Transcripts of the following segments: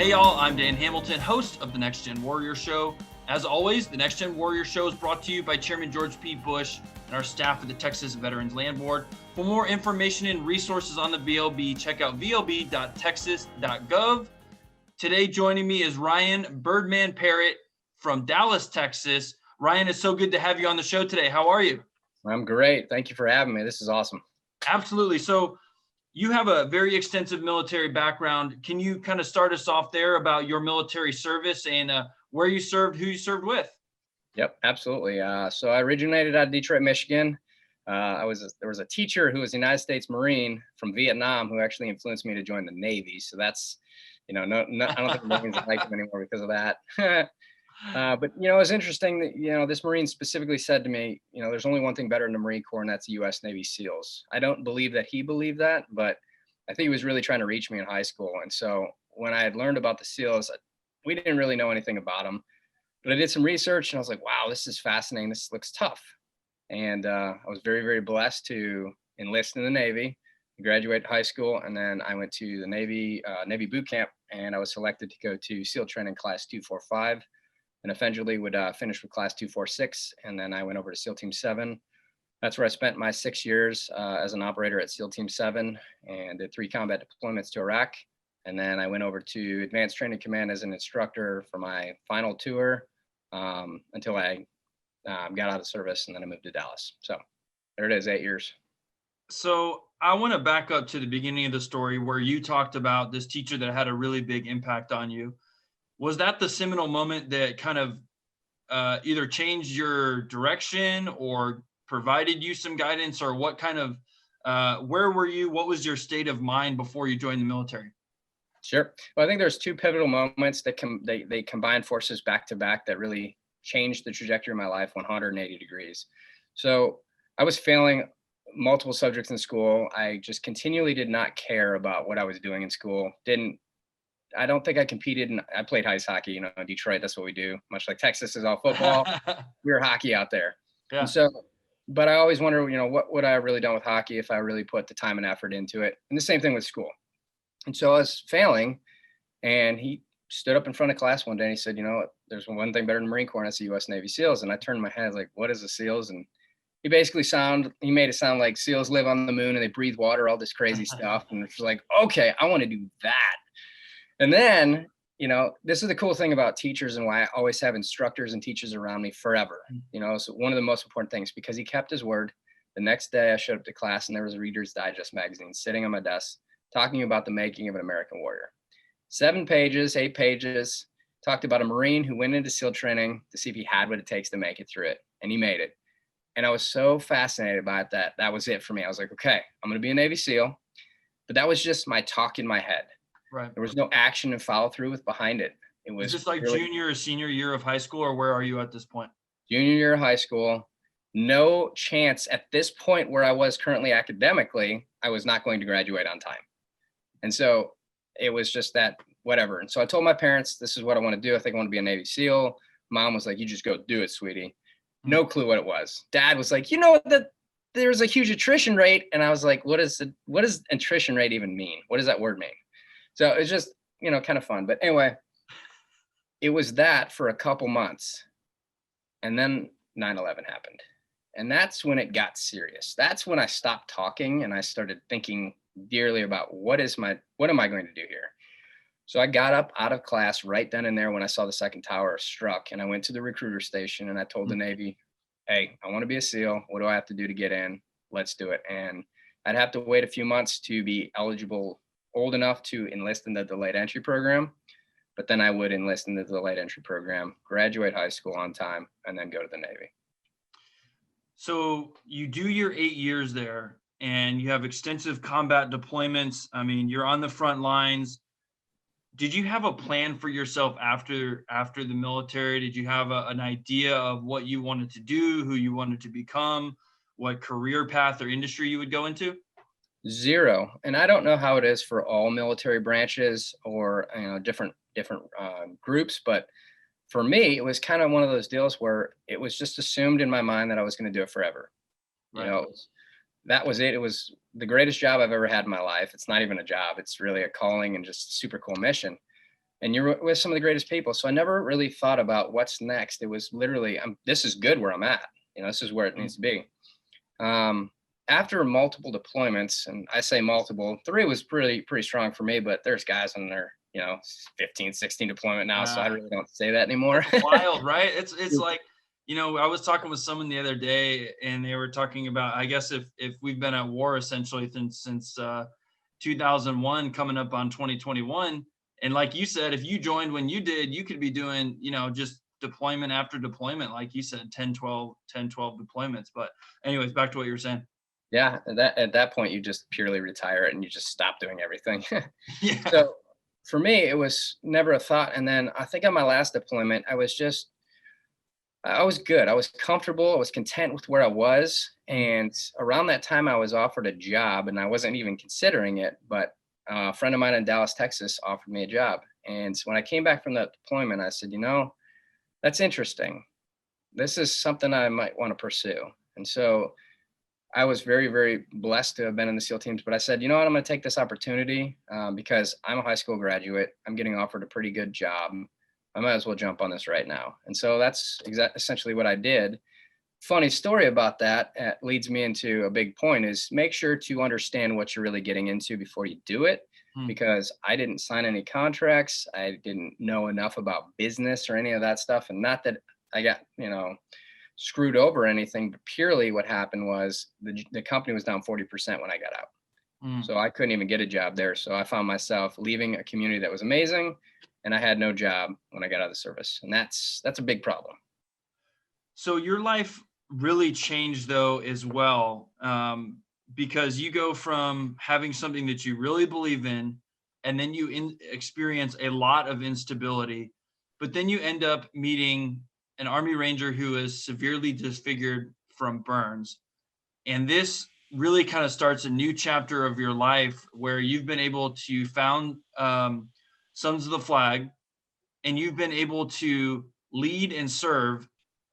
Hey y'all, I'm Dan Hamilton, host of the Next Gen Warrior Show. As always, the Next Gen Warrior Show is brought to you by Chairman George P. Bush and our staff at the Texas Veterans Land Board. For more information and resources on the VLB, check out vlb.texas.gov. Today joining me is Ryan Birdman Parrott from Dallas, Texas. Ryan, it's so good to have you on the show today. How are you? I'm great. Thank you for having me. This is awesome. Absolutely. So you have a very extensive military background. Can you kind of start us off there about your military service and where you served, who you served with? Yep, absolutely. So I originated out of Detroit, Michigan. There was a teacher who was a United States Marine from Vietnam who actually influenced me to join the Navy. So that's, I don't think Marines like them anymore because of that. But, it was interesting that, this Marine specifically said to me, there's only one thing better in the Marine Corps, and that's the U.S. Navy SEALs. I don't believe that he believed that, but I think he was really trying to reach me in high school. And so when I had learned about the SEALs, we didn't really know anything about them, but I did some research and I was like, wow, this is fascinating. This looks tough. And I was very, very blessed to enlist in the Navy, graduate high school, and then I went to the Navy boot camp, and I was selected to go to SEAL training class 245. And eventually would finish with class 246. And then I went over to SEAL Team 7. That's where I spent my 6 years as an operator at SEAL Team 7 and did 3 combat deployments to Iraq. And then I went over to Advanced Training Command as an instructor for my final tour until I got out of service, and then I moved to Dallas. So there it is, 8 years. So I want to back up to the beginning of the story where you talked about this teacher that had a really big impact on you. Was that the seminal moment that kind of either changed your direction or provided you some guidance, or what kind of, where were you? What was your state of mind before you joined the military? Sure. Well, I think there's 2 pivotal moments that they combine forces back to back that really changed the trajectory of my life 180 degrees. So I was failing multiple subjects in school. I just continually did not care about what I was doing in school. I don't think I competed, and I played ice hockey, in Detroit, that's what we do. Much like Texas is all football, we were hockey out there. Yeah. And so, but I always wonder, what would I have really done with hockey if I really put the time and effort into it? And the same thing with school. And so I was failing, and he stood up in front of class one day and he said, there's one thing better than the Marine Corps, and that's the U.S. Navy SEALs. And I turned my head, I was like, what is the SEALs? And he basically made it sound like SEALs live on the moon and they breathe water, all this crazy stuff. And it's like, okay, I want to do that. And then, this is the cool thing about teachers and why I always have instructors and teachers around me forever. So one of the most important things, because he kept his word. The next day I showed up to class and there was a Reader's Digest magazine sitting on my desk talking about the making of an American warrior. 7 pages, 8 pages, talked about a Marine who went into SEAL training to see if he had what it takes to make it through it. And he made it. And I was so fascinated by it that was it for me. I was like, okay, I'm going to be a Navy SEAL. But that was just my talk in my head. Right. There was no action and follow through with behind it. It was just like really, junior or senior year of high school, or where are you at this point? Junior year of high school. No chance at this point where I was currently academically, I was not going to graduate on time. And so it was just that whatever. And so I told my parents, this is what I want to do. I think I want to be a Navy SEAL. Mom was like, you just go do it, sweetie. No clue what it was. Dad was like, that there's a huge attrition rate. And I was like, what does attrition rate even mean? What does that word mean? So it's just, kind of fun. But anyway, it was that for a couple months. And then 9/11 happened. And that's when it got serious. That's when I stopped talking and I started thinking dearly about what am I going to do here? So I got up out of class right then and there when I saw the second tower struck, and I went to the recruiter station and I told the Navy, hey, I want to be a SEAL. What do I have to do to get in? Let's do it. And I'd have to wait a few months to be old enough to enlist in the delayed entry program, but then I would enlist in the delayed entry program, graduate high school on time, and then go to the Navy. So you do your 8 years there and you have extensive combat deployments. I mean, you're on the front lines. Did you have a plan for yourself after the military? Did you have an idea of what you wanted to do, who you wanted to become, what career path or industry you would go into? Zero. And I don't know how it is for all military branches or different groups, but for me, it was kind of one of those deals where it was just assumed in my mind that I was going to do it forever. Right. That was it. It was the greatest job I've ever had in my life. It's not even a job. It's really a calling and just a super cool mission. and you're with some of the greatest people. So I never really thought about what's next. It was literally, this is good where I'm at. This is where it needs to be. After multiple deployments, and I say multiple, 3 was pretty strong for me, but there's guys in their, 15, 16 deployment now. So I really don't say that anymore. It's wild, right? It's like, I was talking with someone the other day and they were talking about, I guess if we've been at war essentially since 2001 coming up on 2021. And like you said, if you joined when you did, you could be doing, just deployment after deployment, like you said, 10, 12 deployments. But anyways, back to what you were saying. Yeah, at that point, you just purely retire it and you just stop doing everything. Yeah. So for me, it was never a thought. And then I think on my last deployment, I was good. I was comfortable. I was content with where I was. And around that time, I was offered a job and I wasn't even considering it. But a friend of mine in Dallas, Texas offered me a job. And when I came back from that deployment, I said, that's interesting. This is something I might want to pursue. And so I was very, very blessed to have been in the SEAL teams, but I said, you know what, I'm going to take this opportunity because I'm a high school graduate. I'm getting offered a pretty good job. I might as well jump on this right now. And so that's essentially what I did. Funny story about that leads me into a big point is make sure to understand what you're really getting into before you do it, because I didn't sign any contracts. I didn't know enough about business or any of that stuff. And not that I got, screwed over or anything, but purely what happened was the company was down 40% when I got out. So I couldn't even get a job there. So I found myself leaving a community that was amazing, and I had no job when I got out of the service. And that's a big problem. So your life really changed though as well, because you go from having something that you really believe in, and then you experience a lot of instability, but then you end up meeting an Army Ranger who is severely disfigured from burns. And this really kind of starts a new chapter of your life where you've been able to found Sons of the Flag, and you've been able to lead and serve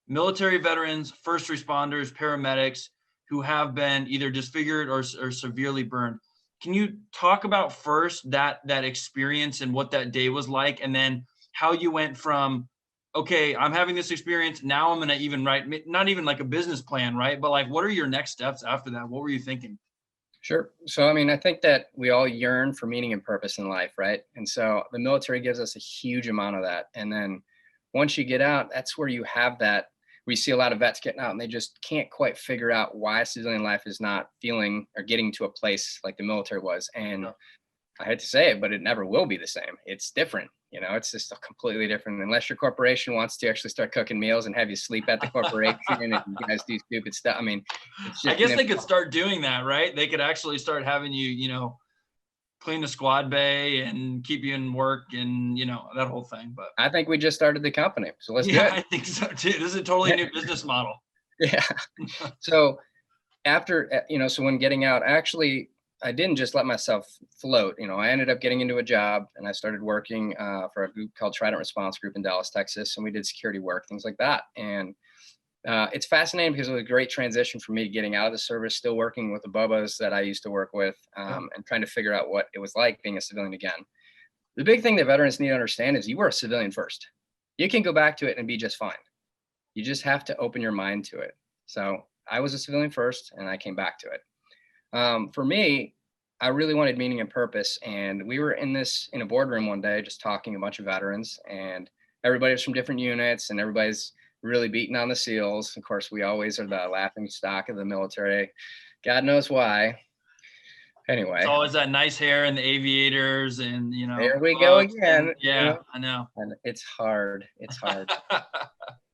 military veterans, first responders, paramedics who have been either disfigured or severely burned. Can you talk about first that experience and what that day was like, and then how you went from, okay, I'm having this experience, now I'm going to even write, not even like a business plan, right? But like, what are your next steps after that? What were you thinking? Sure. So, I think that we all yearn for meaning and purpose in life, right? And so the military gives us a huge amount of that. And then once you get out, that's where you have that. We see a lot of vets getting out and they just can't quite figure out why civilian life is not feeling or getting to a place like the military was. And I hate to say it, but it never will be the same. It's different. It's just completely different unless your corporation wants to actually start cooking meals and have you sleep at the corporation and you guys do stupid stuff. It's just, I guess they could start doing that, right? They could actually start having you, clean the squad bay and keep you in work and, that whole thing. But I think we just started the company. So let's do it. I think so too. This is a totally new business model. Yeah. So after, so when getting out, I didn't just let myself float. I ended up getting into a job and I started working for a group called Trident Response Group in Dallas, Texas. And we did security work, things like that. And it's fascinating because it was a great transition for me getting out of the service, still working with the Bubbas that I used to work with and trying to figure out what it was like being a civilian again. The big thing that veterans need to understand is you were a civilian first. You can go back to it and be just fine. You just have to open your mind to it. So I was a civilian first and I came back to it. For me, I really wanted meaning and purpose. And we were in a boardroom one day, just talking a bunch of veterans, and everybody was from different units and everybody's really beating on the SEALs. Of course, we always are the laughing stock of the military. God knows why. Anyway. It's always that nice hair and the aviators and, there we go again. Yeah, I know. And it's hard. It's hard.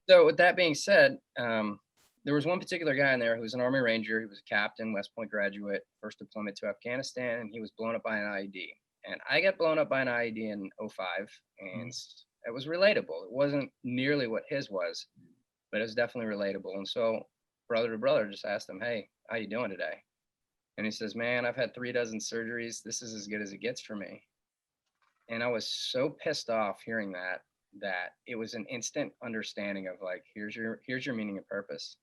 So with that being said, there was one particular guy in there who was an Army Ranger. He was a captain, West Point graduate, first deployment to Afghanistan, and he was blown up by an IED. And I got blown up by an IED in 2005, and it was relatable. It wasn't nearly what his was, but it was definitely relatable. And so brother to brother, just asked him, hey, how you doing today? And he says, man, I've had 36 surgeries. This is as good as it gets for me. And I was so pissed off hearing that it was an instant understanding of like, here's your meaning and purpose.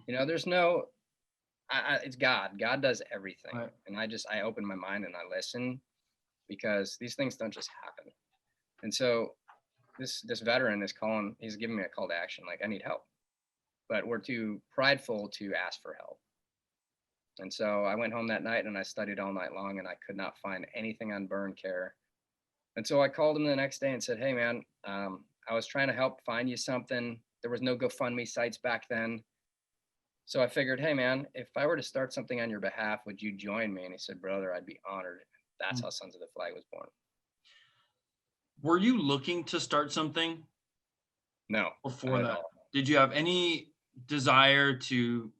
There's no, it's God. God does everything. Right. And I open my mind and I listen, because these things don't just happen. And so this veteran is calling, he's giving me a call to action, like, I need help, but we're too prideful to ask for help. And so I went home that night and I studied all night long and I could not find anything on burn care. And so I called him the next day and said, hey man, I was trying to help find you something. There was no GoFundMe sites back then. So I figured, hey man, if I were to start something on your behalf, would you join me? And he said, brother, I'd be honored. That's how Sons of the Flag was born. Were you looking to start something No, before not at that? all. Did you have any desire to,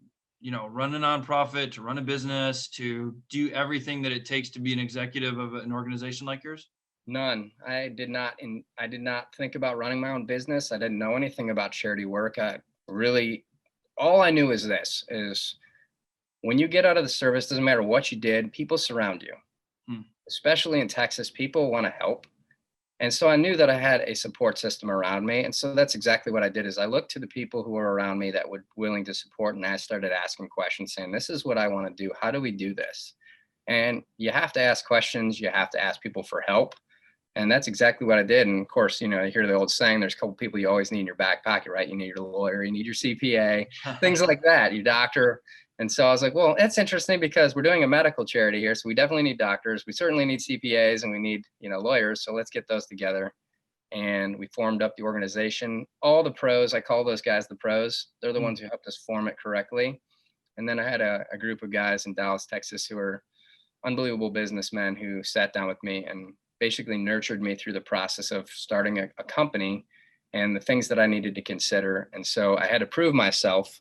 run a nonprofit, to run a business, to do everything that it takes to be an executive of an organization like yours? None. I did not think about running my own business. I didn't know anything about charity work. I really, all I knew is this is when you get out of the service, doesn't matter what you did, people surround you. Hmm. Especially in Texas, people want to help. And so I knew that I had a support system around me. And so that's exactly what I did is I looked to the people who were around me that were willing to support. And I started asking questions saying, this is what I want to do. How do we do this? And you have to ask questions. You have to ask people for help. And that's exactly what I did. And of course, you hear the old saying, there's a couple people you always need in your back pocket, right? You need your lawyer, you need your CPA, things like that, your doctor. And so I was like, well, that's interesting because we're doing a medical charity here. So we definitely need doctors. We certainly need CPAs and we need, lawyers. So let's get those together. And we formed up the organization. All the pros, I call those guys the pros. They're the ones who helped us form it correctly. And then I had a group of guys in Dallas, Texas, who are unbelievable businessmen who sat down with me and basically nurtured me through the process of starting a company and the things that I needed to consider. And so I had to prove myself.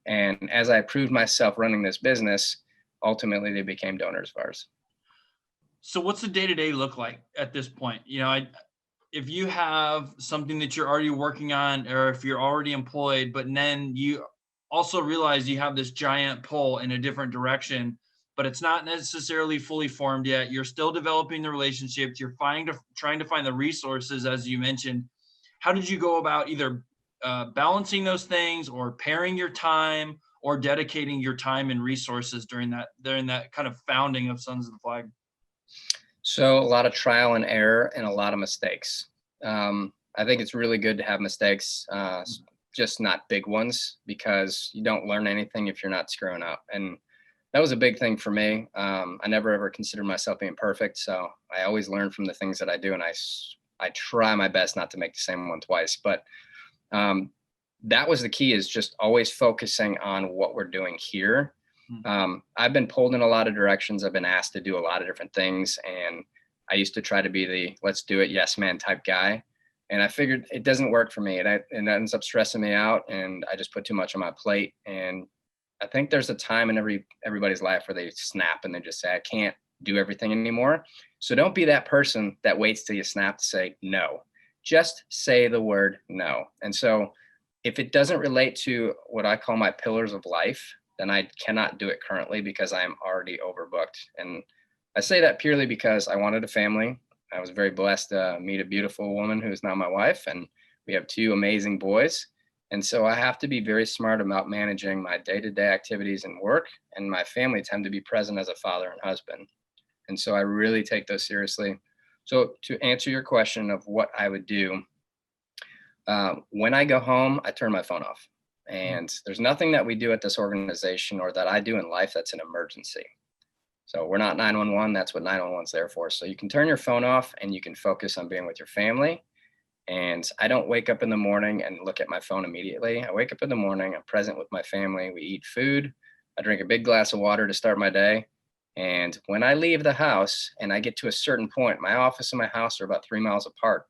And as I proved myself running this business, ultimately they became donors of ours. So what's the day-to-day look like at this point? If you have something that you're already working on, or if you're already employed, but then you also realize you have this giant pull in a different direction, but it's not necessarily fully formed yet. You're still developing the relationships. You're trying to find the resources, as you mentioned. How did you go about either balancing those things, or pairing your time, or dedicating your time and resources during that kind of founding of Sons of the Flag? So a lot of trial and error and a lot of mistakes. I think it's really good to have mistakes, just not big ones, because you don't learn anything if you're not screwing up. And that was a big thing for me. I never ever considered myself being perfect. So I always learn from the things that I do. And I try my best not to make the same one twice. But that was the key, is just always focusing on what we're doing here. I've been pulled in a lot of directions. I've been asked to do a lot of different things. And I used to try to be the let's do it, yes, man type guy. And I figured it doesn't work for me. And that ends up stressing me out. And I just put too much on my plate. And I think there's a time in everybody's life where they snap and they just say, I can't do everything anymore. So don't be that person that waits till you snap to say no. Just say the word no. And so if it doesn't relate to what I call my pillars of life, then I cannot do it currently because I am already overbooked. And I say that purely because I wanted a family. I was very blessed to meet a beautiful woman who is now my wife, and we have two amazing boys. And so I have to be very smart about managing my day-to-day activities and work and my family time to be present as a father and husband. And so I really take those seriously. So to answer your question of what I would do, when I go home, I turn my phone off. And there's nothing that we do at this organization or that I do in life that's an emergency. So we're not 911. That's what 911 is there for. So you can turn your phone off and you can focus on being with your family. And I don't wake up in the morning and look at my phone immediately. I wake up in the morning, I'm present with my family. We eat food. I drink a big glass of water to start my day. And when I leave the house and I get to a certain point, my office and my house are about 3 miles apart.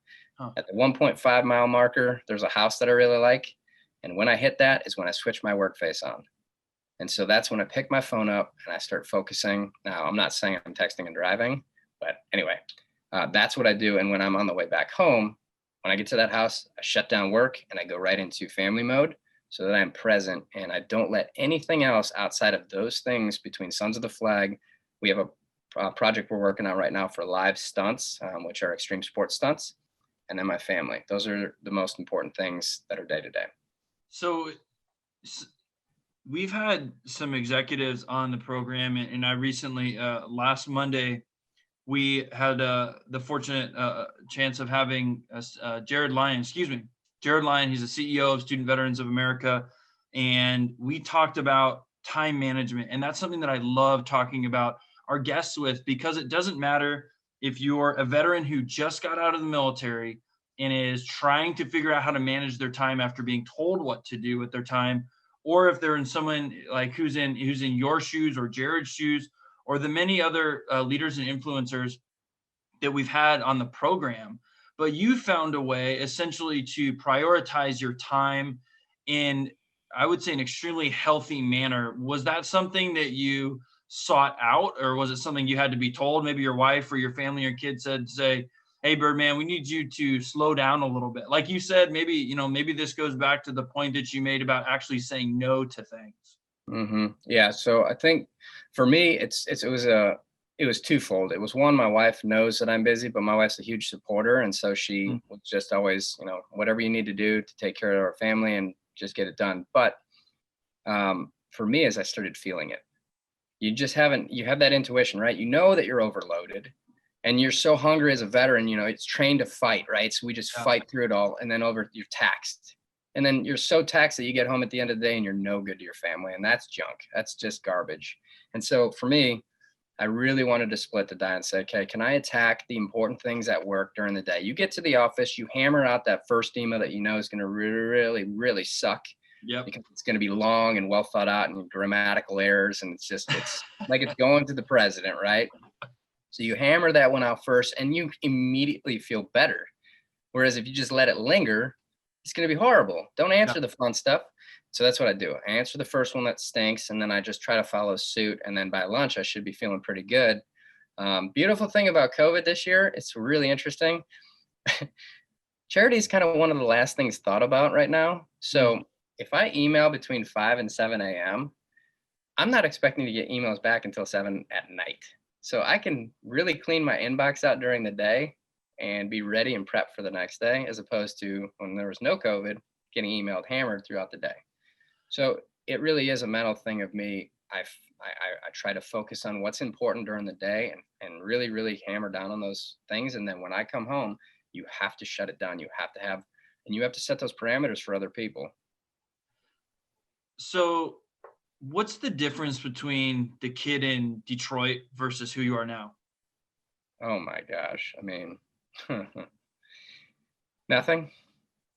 At the 1.5 mile marker, there's a house that I really like. And when I hit that is when I switch my work face on. And so that's when I pick my phone up and I start focusing. Now, I'm not saying I'm texting and driving, but anyway, that's what I do. And when I'm on the way back home, when I get to that house, I shut down work and I go right into family mode so that I'm present and I don't let anything else outside of those things between Sons of the Flag. We have a project we're working on right now for live stunts, which are extreme sports stunts, and then my family. Those are the most important things that are day to day. So we've had some executives on the program, and I recently, last Monday, we had the fortunate chance of having Jared Lyon, Jared Lyon. He's the CEO of Student Veterans of America. And we talked about time management. And that's something that I love talking about our guests with, because it doesn't matter if you're a veteran who just got out of the military and is trying to figure out how to manage their time after being told what to do with their time, or if they're in someone like who's in your shoes or Jared's shoes, or the many other leaders and influencers that we've had on the program. But you found a way essentially to prioritize your time in, I would say, an extremely healthy manner. Was that something that you sought out, or was it something you had to be told? Maybe your wife or your family or kids say, hey, Birdman, we need you to slow down a little bit. Like you said, maybe this goes back to the point that you made about actually saying no to things. Yeah. So I think for me, it was twofold. It was one, my wife knows that I'm busy, but my wife's a huge supporter. And so she was just always, whatever you need to do to take care of our family and just get it done. But for me, as I started feeling it, you have that intuition, right? You know that you're overloaded and you're so hungry as a veteran, it's trained to fight, right? So we just fight through it all. And then you're taxed. And then you're so taxed that you get home at the end of the day and you're no good to your family. And that's junk. That's just garbage. And so for me, I really wanted to split the die and say, okay, can I attack the important things at work during the day? You get to the office, you hammer out that first email that you know is going to really, really suck. Yep. Because it's going to be long and well thought out and grammatical errors. And it's like it's going to the president, right? So you hammer that one out first and you immediately feel better. Whereas if you just let it linger, it's going to be horrible. Don't answer the fun stuff. So that's what I do. I answer the first one that stinks, and then I just try to follow suit. And then by lunch, I should be feeling pretty good. Beautiful thing about COVID this year, it's really interesting. Charity is kind of one of the last things thought about right now. So if I email between 5 and 7 a.m., I'm not expecting to get emails back until 7 at night. So I can really clean my inbox out during the day and be ready and prepped for the next day, as opposed to when there was no COVID, getting emailed hammered throughout the day. So it really is a mental thing of me. I try to focus on what's important during the day and really, really hammer down on those things. And then when I come home, you have to shut it down. You have to set those parameters for other people. So what's the difference between the kid in Detroit versus who you are now? Oh my gosh. I mean, nothing.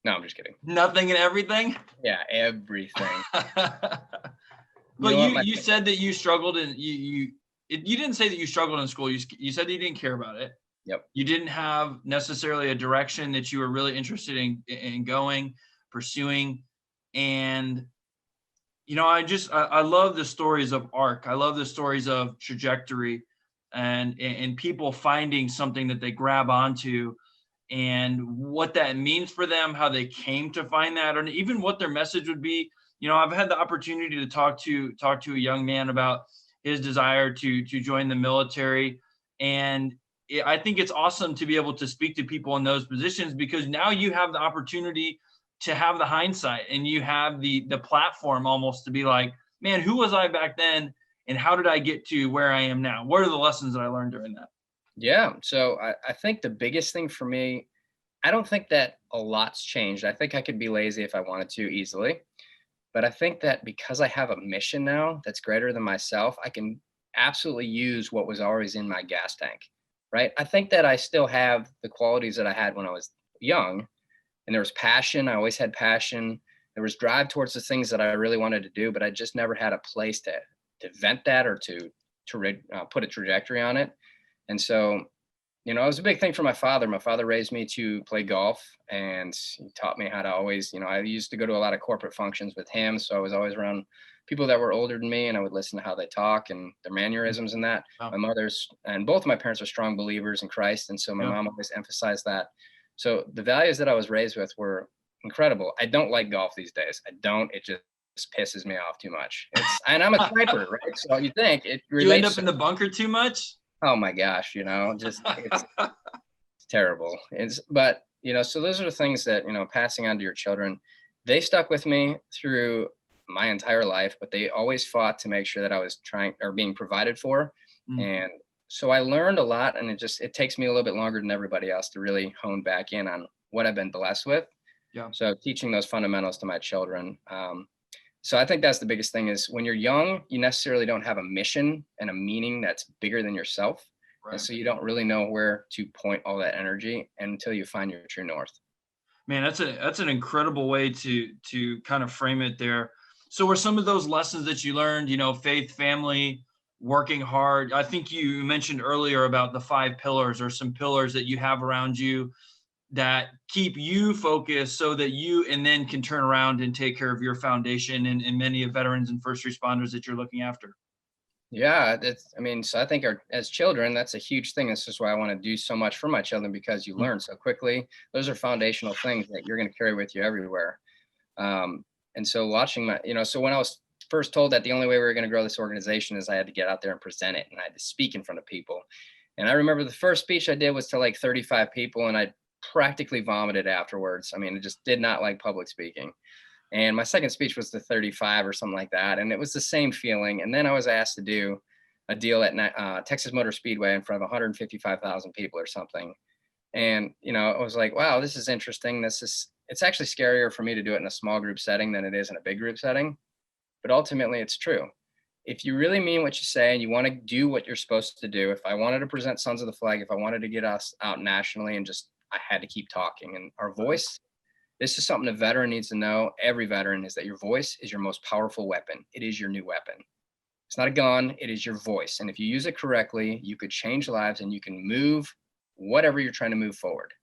No, I'm just kidding. Nothing and everything? Yeah, everything. But you said that you struggled and you didn't say that you struggled in school. You said that you didn't care about it. Yep. You didn't have necessarily a direction that you were really interested in pursuing. And, I love the stories of arc. I love the stories of trajectory and people finding something that they grab onto, and what that means for them, how they came to find that, or even what their message would be. I've had the opportunity to talk to a young man about his desire to join the military. And I think it's awesome to be able to speak to people in those positions, because now you have the opportunity to have the hindsight, and you have the platform almost to be like, man, who was I back then? And how did I get to where I am now? What are the lessons that I learned during that? Yeah. So I think the biggest thing for me, I don't think that a lot's changed. I think I could be lazy if I wanted to easily. But I think that because I have a mission now that's greater than myself, I can absolutely use what was always in my gas tank, right? I think that I still have the qualities that I had when I was young. And there was passion. I always had passion. There was drive towards the things that I really wanted to do, but I just never had a place to vent that or to put a trajectory on it. And so, it was a big thing for my father. My father raised me to play golf, and he taught me how to always, I used to go to a lot of corporate functions with him. So I was always around people that were older than me, and I would listen to how they talk and their mannerisms and that. Wow. My mother's and both of my parents are strong believers in Christ. And so my mom always emphasized that. So the values that I was raised with were incredible. I don't like golf these days. It just pisses me off too much. And I'm a sniper, right? So you think it relates. You end up in the bunker too much? Oh my gosh, just it's terrible. But so those are the things that, passing on to your children, they stuck with me through my entire life, but they always fought to make sure that I was trying or being provided for. And So I learned a lot, and it takes me a little bit longer than everybody else to really hone back in on what I've been blessed with. Yeah. So teaching those fundamentals to my children. So I think that's the biggest thing is when you're young, you necessarily don't have a mission and a meaning that's bigger than yourself. And Right. so you don't really know where to point all that energy until you find your true north. Man, that's an incredible way to kind of frame it there. So were some of those lessons that you learned, faith, family, working hard? I think you mentioned earlier about the five pillars or some pillars that you have around you that keep you focused so that you and then can turn around and take care of your foundation and many of veterans and first responders that you're looking after. Yeah, so I think as children, that's a huge thing. This is why I want to do so much for my children because you Mm. learn so quickly. Those are foundational things that you're going to carry with you everywhere. And so watching so when I was first told that the only way we were going to grow this organization is I had to get out there and present it and I had to speak in front of people. And I remember the first speech I did was to like 35 people and I practically vomited afterwards. I mean, I just did not like public speaking. And my second speech was to 35 or something like that. And it was the same feeling. And then I was asked to do a deal at Texas Motor Speedway in front of 155,000 people or something. And, I was like, wow, this is interesting. It's actually scarier for me to do it in a small group setting than it is in a big group setting. But ultimately, it's true. If you really mean what you say and you want to do what you're supposed to do, if I wanted to present Sons of the Flag, if I wanted to get us out nationally and I had to keep talking and our voice, this is something a veteran needs to know. Every veteran is that your voice is your most powerful weapon. It is your new weapon. It's not a gun. It is your voice. And if you use it correctly, you could change lives and you can move whatever you're trying to move forward.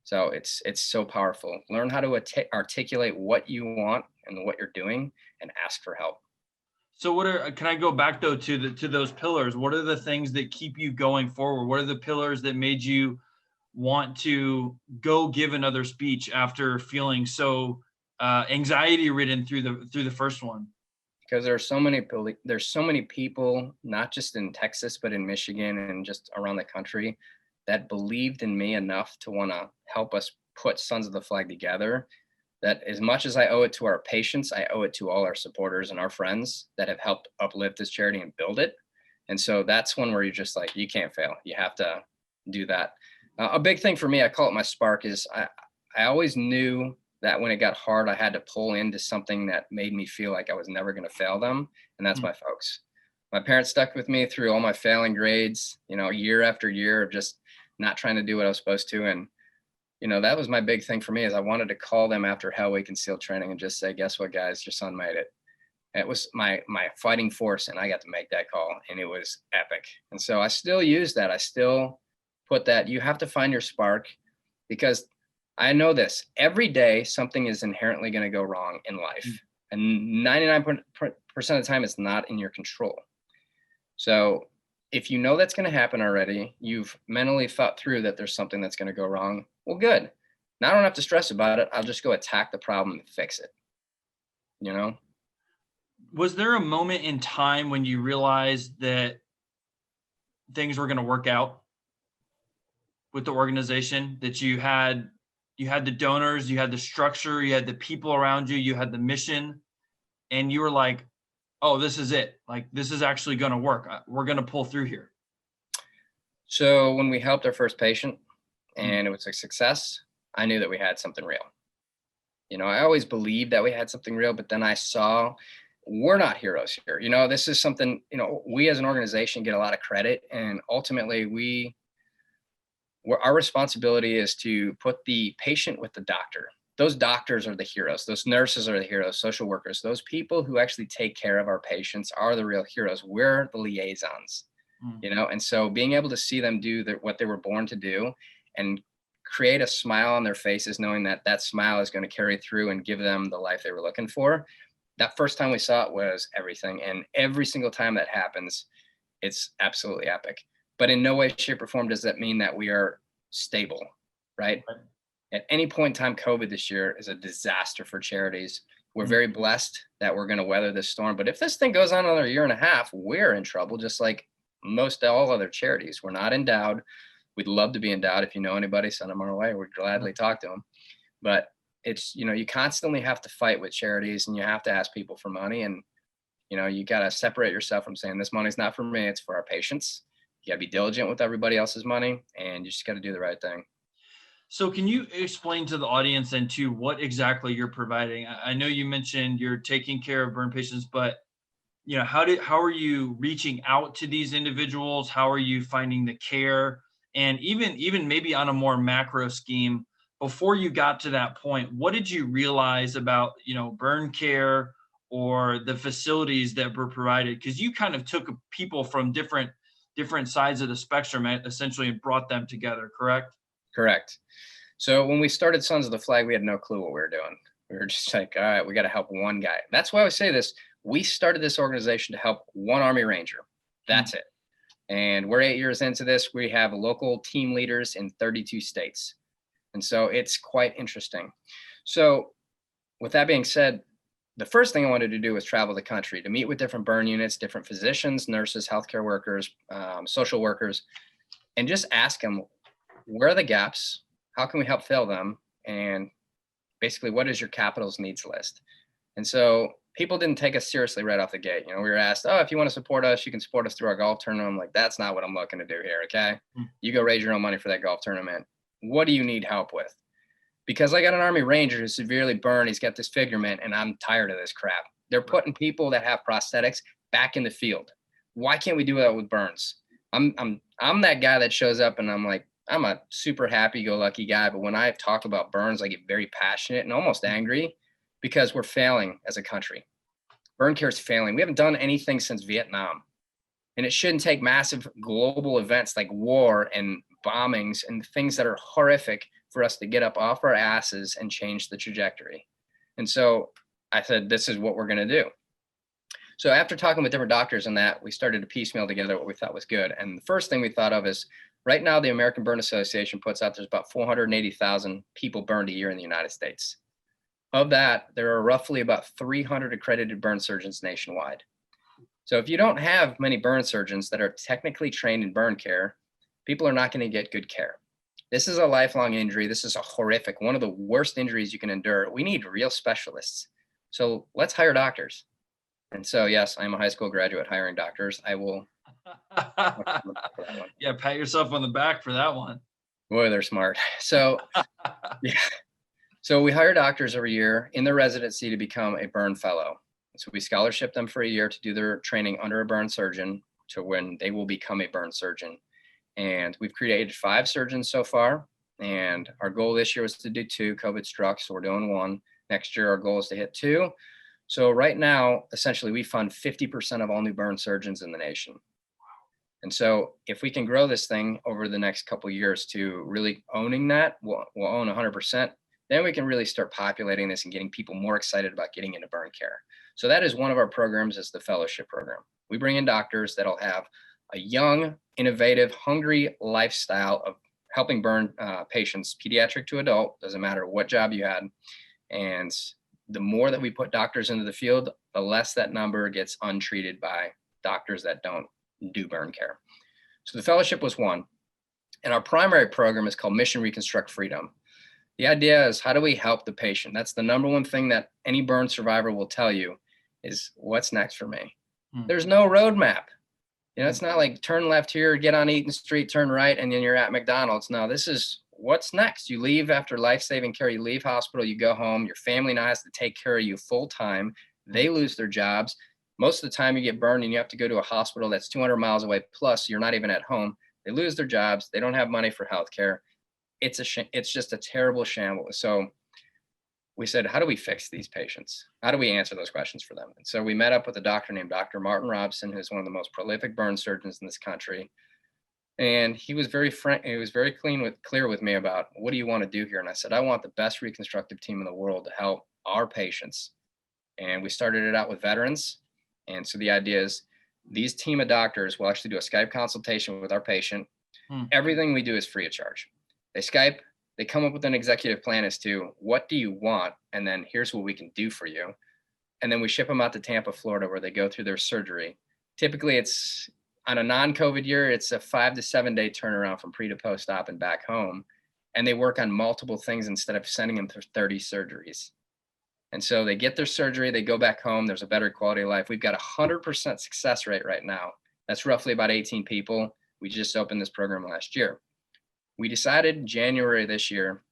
So it's so powerful. Learn how to articulate what you want and what you're doing and ask for help. So can I go back though to those pillars? What are the things that keep you going forward? What are the pillars that made you want to go give another speech after feeling so anxiety ridden through the first one? Because there's so many people, not just in Texas, but in Michigan and just around the country that believed in me enough to want to help us put Sons of the Flag together. That as much as I owe it to our patients, I owe it to all our supporters and our friends that have helped uplift this charity and build it. And so that's one where you're just like, you can't fail. You have to do that. A big thing for me, I call it my spark, is I always knew that when it got hard, I had to pull into something that made me feel like I was never going to fail them. And that's my folks. My parents stuck with me through all my failing grades, year after year of just not trying to do what I was supposed to. And, that was my big thing for me is I wanted to call them after Hell Week and SEAL training and just say, guess what, guys, your son made it. It was my fighting force. And I got to make that call and it was epic. And so I still use that. I still put that. You have to find your spark because I know this every day, something is inherently going to go wrong in life. And 99% of the time, it's not in your control. So if you know that's going to happen already, you've mentally thought through that there's something that's going to go wrong. Well, good. Now I don't have to stress about it. I'll just go attack the problem and fix it. Was there a moment in time when you realized that things were going to work out with the organization, that you had the donors, you had the structure, you had the people around you, you had the mission, and you were like, oh, this is it. Like, this is actually going to work. We're going to pull through here. So when we helped our first patient and it was a success, I knew that we had something real. I always believed that we had something real, but then I saw we're not heroes here. This is something, we as an organization get a lot of credit, and ultimately our responsibility is to put the patient with the doctor. Those doctors are the heroes. Those nurses are the heroes, social workers. Those people who actually take care of our patients are the real heroes. We're the liaisons, and so being able to see them do what they were born to do and create a smile on their faces, knowing that that smile is going to carry through and give them the life they were looking for. That first time we saw it was everything. And every single time that happens, it's absolutely epic. But in no way, shape, or form does that mean that we are stable, right? At any point in time, COVID this year is a disaster for charities. We're very blessed that we're going to weather this storm. But if this thing goes on another year and a half, we're in trouble, just like most all other charities. We're not endowed. We'd love to be endowed. If you know anybody, send them our way. We'd gladly talk to them. But it's, you constantly have to fight with charities and you have to ask people for money. And, you got to separate yourself from saying this money's not for me, it's for our patients. You gotta be diligent with everybody else's money, and you just got to do the right thing. So can you explain to the audience and to what exactly you're providing? I know you mentioned you're taking care of burn patients, but how are you reaching out to these individuals? How are you finding the care? And even maybe on a more macro scheme, before you got to that point, what did you realize about, burn care or the facilities that were provided? Because you kind of took people from different sides of the spectrum and essentially brought them together, correct? Correct. So when we started Sons of the Flag, we had no clue what we were doing. We were just like, all right, we got to help one guy. That's why I say this. We started this organization to help one Army Ranger. That's it. And we're 8 years into this. We have local team leaders in 32 states. And so it's quite interesting. So with that being said, the first thing I wanted to do was travel the country to meet with different burn units, different physicians, nurses, healthcare workers, social workers, and just ask them, where are the gaps? How can we help fill them? And basically, what is your capital's needs list? And so people didn't take us seriously right off the gate. We were asked, oh, if you want to support us, you can support us through our golf tournament. I'm like, that's not what I'm looking to do here. Okay. You go raise your own money for that golf tournament. What do you need help with? Because I got an Army Ranger who's severely burned. He's got disfigurement, and I'm tired of this crap. They're putting people that have prosthetics back in the field. Why can't we do that with burns? I'm that guy that shows up and I'm like, I'm a super happy-go-lucky guy, but when I talk about burns, I get very passionate and almost angry because we're failing as a country. Burn care is failing. We haven't done anything since Vietnam. And it shouldn't take massive global events like war and bombings and things that are horrific for us to get up off our asses and change the trajectory. And so I said, this is what we're going to do. So after talking with different doctors on that, we started to piecemeal together what we thought was good. And the first thing we thought of is, right now, the American Burn Association puts out there's about 480,000 people burned a year in the United States. Of that, there are roughly about 300 accredited burn surgeons nationwide. So if you don't have many burn surgeons that are technically trained in burn care, people are not going to get good care. This is a lifelong injury. This is a horrific, one of the worst injuries you can endure. We need real specialists. So let's hire doctors. And so, yes, I'm a high school graduate hiring doctors. I will. Yeah, pat yourself on the back for that one. Boy, they're smart. So, yeah. So we hire doctors every year in their residency to become a burn fellow. So we scholarship them for a year to do their training under a burn surgeon to when they will become a burn surgeon. And we've created 5 surgeons so far. And our goal this year was to do 2. COVID struck, so we're doing 1. Next year, our goal is to hit 2. So right now, essentially, we fund 50% of all new burn surgeons in the nation. And so if we can grow this thing over the next couple of years to really owning that, we'll own 100%. Then we can really start populating this and getting people more excited about getting into burn care. So that is one of our programs, is the fellowship program. We bring in doctors that'll have a young, innovative, hungry lifestyle of helping burn patients, pediatric to adult, doesn't matter what job you had. And the more that we put doctors into the field, the less that number gets untreated by doctors that don't do burn care. So the fellowship was one. And our primary program is called Mission Reconstruct Freedom. The idea is, how do we help the patient? That's the number one thing that any burn survivor will tell you is, what's next for me? There's no roadmap. It's not like turn left here, get on Eaton Street, turn right, and then you're at McDonald's. No, this is what's next. You leave after life-saving care, you leave hospital, you go home, your family now has to take care of you full time. They lose their jobs. Most of the time you get burned and you have to go to a hospital that's 200 miles away, plus you're not even at home. They lose their jobs. They don't have money for healthcare. It's just a terrible shambles. So we said, how do we fix these patients? How do we answer those questions for them? And so we met up with a doctor named Dr. Martin Robson, who's one of the most prolific burn surgeons in this country. And he was very frank. He was very clear with me about, what do you want to do here? And I said, I want the best reconstructive team in the world to help our patients. And we started it out with veterans. And so the idea is, these team of doctors will actually do a Skype consultation with our patient. Everything we do is free of charge. They Skype, they come up with an executive plan as to, what do you want? And then here's what we can do for you. And then we ship them out to Tampa, Florida, where they go through their surgery. Typically, it's on a non-COVID year, it's a 5 to 7 day turnaround from pre to post-op and back home. And they work on multiple things instead of sending them through 30 surgeries. And so they get their surgery, they go back home, there's a better quality of life. We've got a 100% success rate right now. That's roughly about 18 people. We just opened this program last year. We decided in January this year,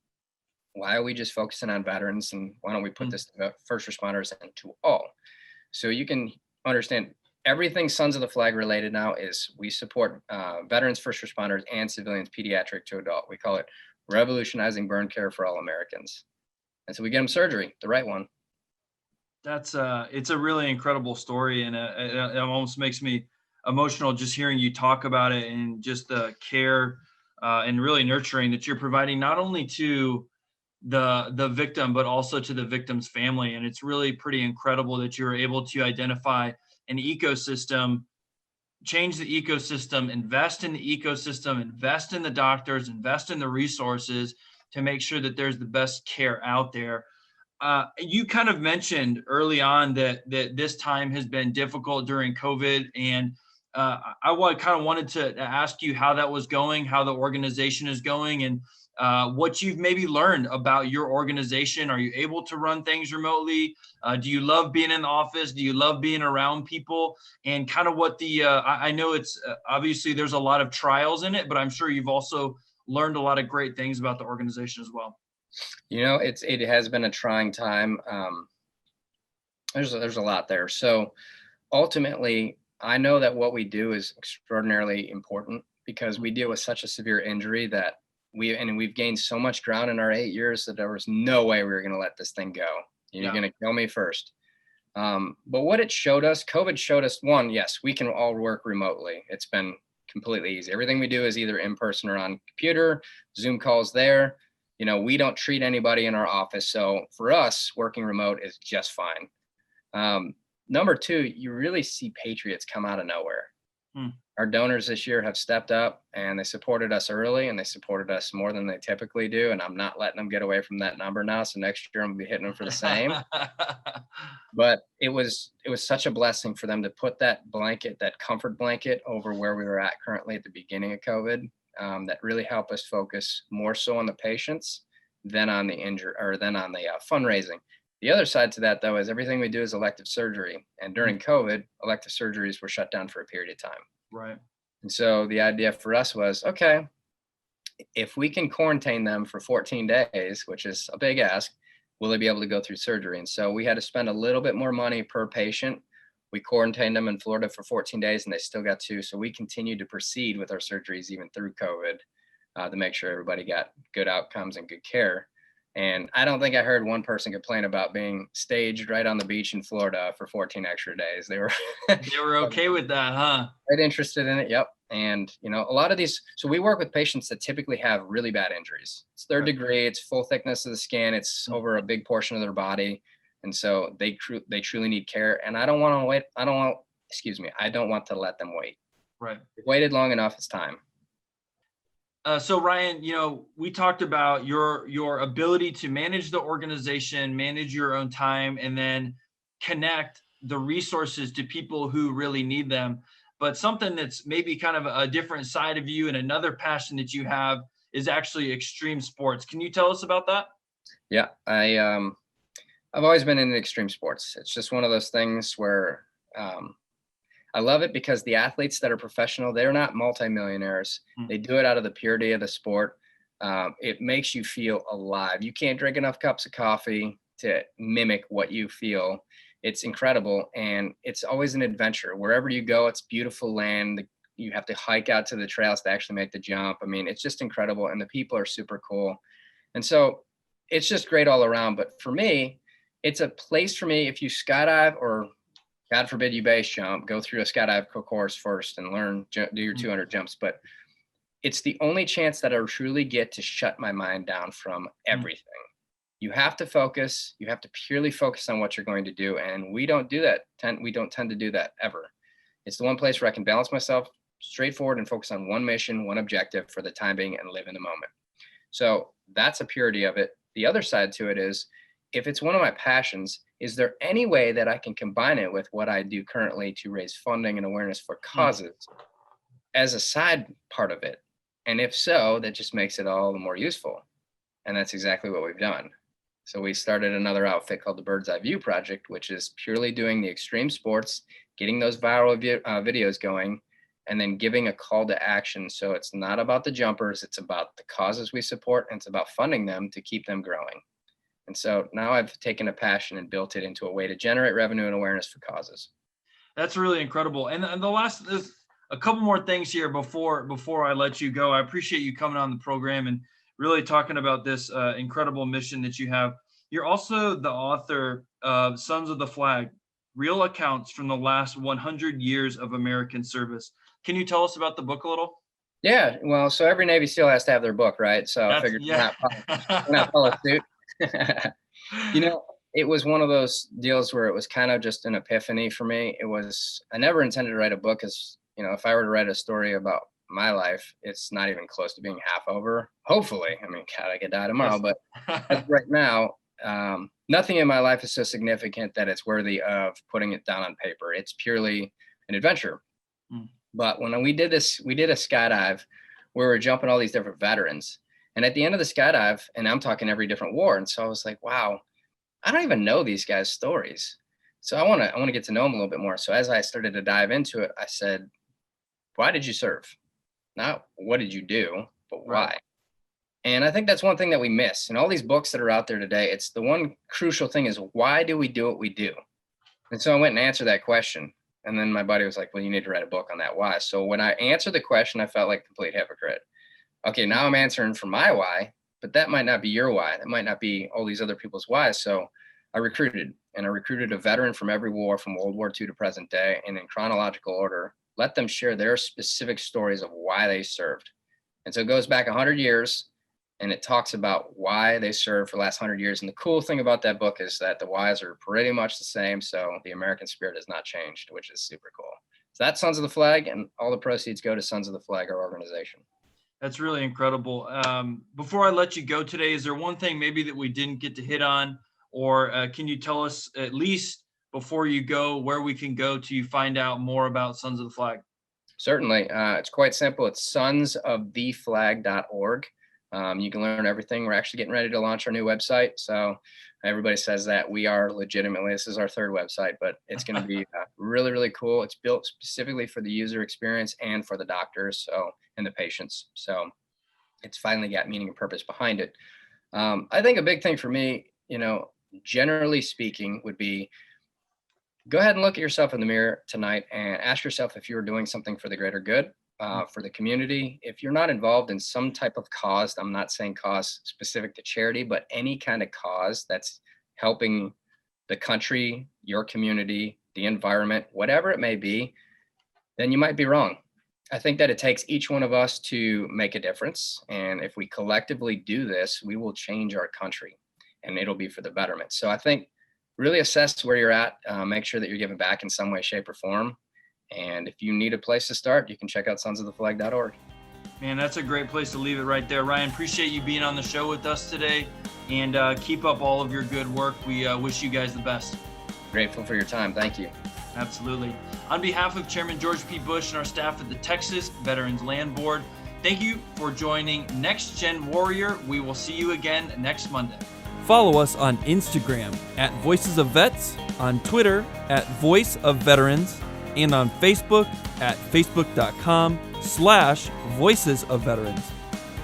why are we just focusing on veterans, and why don't we put Mm. this to first responders and to all? So you can understand everything Sons of the Flag related now is we support veterans, first responders, and civilians, pediatric to adult. We call it revolutionizing burn care for all Americans. And so we get them surgery, the right one. That's it's a really incredible story, and it almost makes me emotional just hearing you talk about it, and just the care and really nurturing that you're providing not only to the victim but also to the victim's family. And it's really pretty incredible that you're able to identify an ecosystem, change the ecosystem, invest in the ecosystem, invest in the doctors, invest in the resources to make sure that there's the best care out there. You kind of mentioned early on that this time has been difficult during COVID, and kind of wanted to ask you how that was going, how the organization is going, and what you've maybe learned about your organization. Are you able to run things remotely? Do you love being in the office? Do you love being around people? And kind of what I know it's obviously there's a lot of trials in it, but I'm sure you've also learned a lot of great things about the organization as well. It has been a trying time. There's a lot there. So ultimately, I know that what we do is extraordinarily important because we deal with such a severe injury that we've gained so much ground in our 8 years that there was no way we were going to let this thing go. You're Yeah. going to kill me first. But what it showed us, COVID showed us, one, yes, we can all work remotely. It's been completely easy. Everything we do is either in person or on computer, Zoom calls there. We don't treat anybody in our office. So for us, working remote is just fine. Number two, you really see patriots come out of nowhere. Hmm. Our donors this year have stepped up and they supported us early, and they supported us more than they typically do. And I'm not letting them get away from that number now. So next year I'm gonna be hitting them for the same. But it was such a blessing for them to put that blanket, that comfort blanket, over where we were at currently at the beginning of COVID. That really helped us focus more so on the patients than on the injury, or than on the fundraising. The other side to that, though, is everything we do is elective surgery. And during COVID, elective surgeries were shut down for a period of time. Right. And so the idea for us was, okay, if we can quarantine them for 14 days, which is a big ask, will they be able to go through surgery? And so we had to spend a little bit more money per patient. We quarantined them in Florida for 14 days and they still got to. So we continued to proceed with our surgeries even through COVID to make sure everybody got good outcomes and good care. And I don't think I heard one person complain about being staged right on the beach in Florida for 14 extra days. They were They were okay with that, huh? right interested in it. Yep. And a lot of these, so we work with patients that typically have really bad injuries. It's third Right. degree, it's full thickness of the skin, it's over a big portion of their body. And so they truly need care. And I don't want to wait. I don't want to let them wait. Right. We've waited long enough. It's time. So Ryan, we talked about your ability to manage the organization, manage your own time, and then connect the resources to people who really need them. But something that's maybe kind of a different side of you and another passion that you have is actually extreme sports. Can you tell us about that? Yeah. I've always been into extreme sports. It's just one of those things where I love it because the athletes that are professional, they're not multimillionaires. They do it out of the purity of the sport. It makes you feel alive. You can't drink enough cups of coffee to mimic what you feel. It's incredible. And it's always an adventure. Wherever you go, it's beautiful land. You have to hike out to the trails to actually make the jump. I mean, it's just incredible. And the people are super cool. And so it's just great all around. But for me, it's a place for me. If you skydive, or God forbid you base jump, go through a skydive course first and learn, do your 200 jumps. But it's the only chance that I truly get to shut my mind down from everything. You have to focus. You have to purely focus on what you're going to do. And we don't do that. We don't tend to do that ever. It's the one place where I can balance myself straightforward and focus on one mission, one objective for the time being, and live in the moment. So that's a purity of it. The other side to it is, if it's one of my passions, is there any way that I can combine it with what I do currently to raise funding and awareness for causes as a side part of it? And if so, that just makes it all the more useful. And that's exactly what we've done. So we started another outfit called the Bird's Eye View Project, which is purely doing the extreme sports, getting those viral videos going, and then giving a call to action. So it's not about the jumpers, it's about the causes we support, and it's about funding them to keep them growing. And so now I've taken a passion and built it into a way to generate revenue and awareness for causes. That's really incredible. And the last, there's a couple more things here before I let you go. I appreciate you coming on the program and really talking about this incredible mission that you have. You're also the author of Sons of the Flag, Real Accounts from the Last 100 Years of American Service. Can you tell us about the book a little? Yeah, well, so every Navy SEAL has to have their book, right? So I figured Yeah. why not follow suit? It was one of those deals where it was kind of just an epiphany for me. I never intended to write a book, as if I were to write a story about my life, it's not even close to being half over. Hopefully, I mean, God, I could die tomorrow, Yes. but as of right now, nothing in my life is so significant that it's worthy of putting it down on paper. It's purely an adventure. Mm. But when we did a skydive where we were jumping all these different veterans. And at the end of the skydive, and I'm talking every different war. And so I was like, wow, I don't even know these guys' stories. So I want to get to know them a little bit more. So as I started to dive into it, I said, why did you serve? Not what did you do, but why? Right. And I think that's one thing that we miss in all these books that are out there today. It's the one crucial thing is, why do we do what we do? And so I went and answered that question. And then my buddy was like, well, you need to write a book on that why. So when I answered the question, I felt like a complete hypocrite. Okay, now I'm answering for my why, but that might not be your why. That might not be all these other people's whys. So I recruited a veteran from every war from World War II to present day, and in chronological order, let them share their specific stories of why they served. And so it goes back 100 years, and it talks about why they served for the last 100 years. And the cool thing about that book is that the whys are pretty much the same. So the American spirit has not changed, which is super cool. So that's Sons of the Flag, and all the proceeds go to Sons of the Flag, our organization. That's really incredible. Before I let you go today, is there one thing maybe that we didn't get to hit on, or can you tell us, at least before you go, where we can go to find out more about Sons of the Flag? Certainly. It's quite simple. It's sonsoftheflag.org. You can learn everything. We're actually getting ready to launch our new website. So everybody says that we are legitimately, this is our third website, but it's going to be really, really cool. It's built specifically for the user experience and for the doctors and the patients. So it's finally got meaning and purpose behind it. I think a big thing for me, generally speaking, would be go ahead and look at yourself in the mirror tonight and ask yourself if you're doing something for the greater good. For the community. If you're not involved in some type of cause, I'm not saying cause specific to charity, but any kind of cause that's helping the country, your community, the environment, whatever it may be, then you might be wrong. I think that it takes each one of us to make a difference. And if we collectively do this, we will change our country, and it'll be for the betterment. So I think really assess where you're at, make sure that you're giving back in some way, shape, or form. And if you need a place to start, you can check out sonsoftheflag.org. Man, that's a great place to leave it right there. Ryan, appreciate you being on the show with us today, and keep up all of your good work. We wish you guys the best. Grateful for your time. Thank you. Absolutely. On behalf of Chairman George P. Bush and our staff at the Texas Veterans Land Board, thank you for joining Next Gen Warrior. We will see you again next Monday. Follow us on Instagram at Voices of Vets, on Twitter at Voice of Veterans, and on Facebook at facebook.com/Voices of Veterans.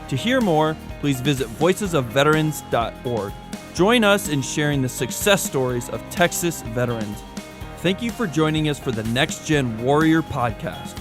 To hear more, please visit voicesofveterans.org. Join us in sharing the success stories of Texas veterans. Thank you for joining us for the Next Gen Warrior podcast.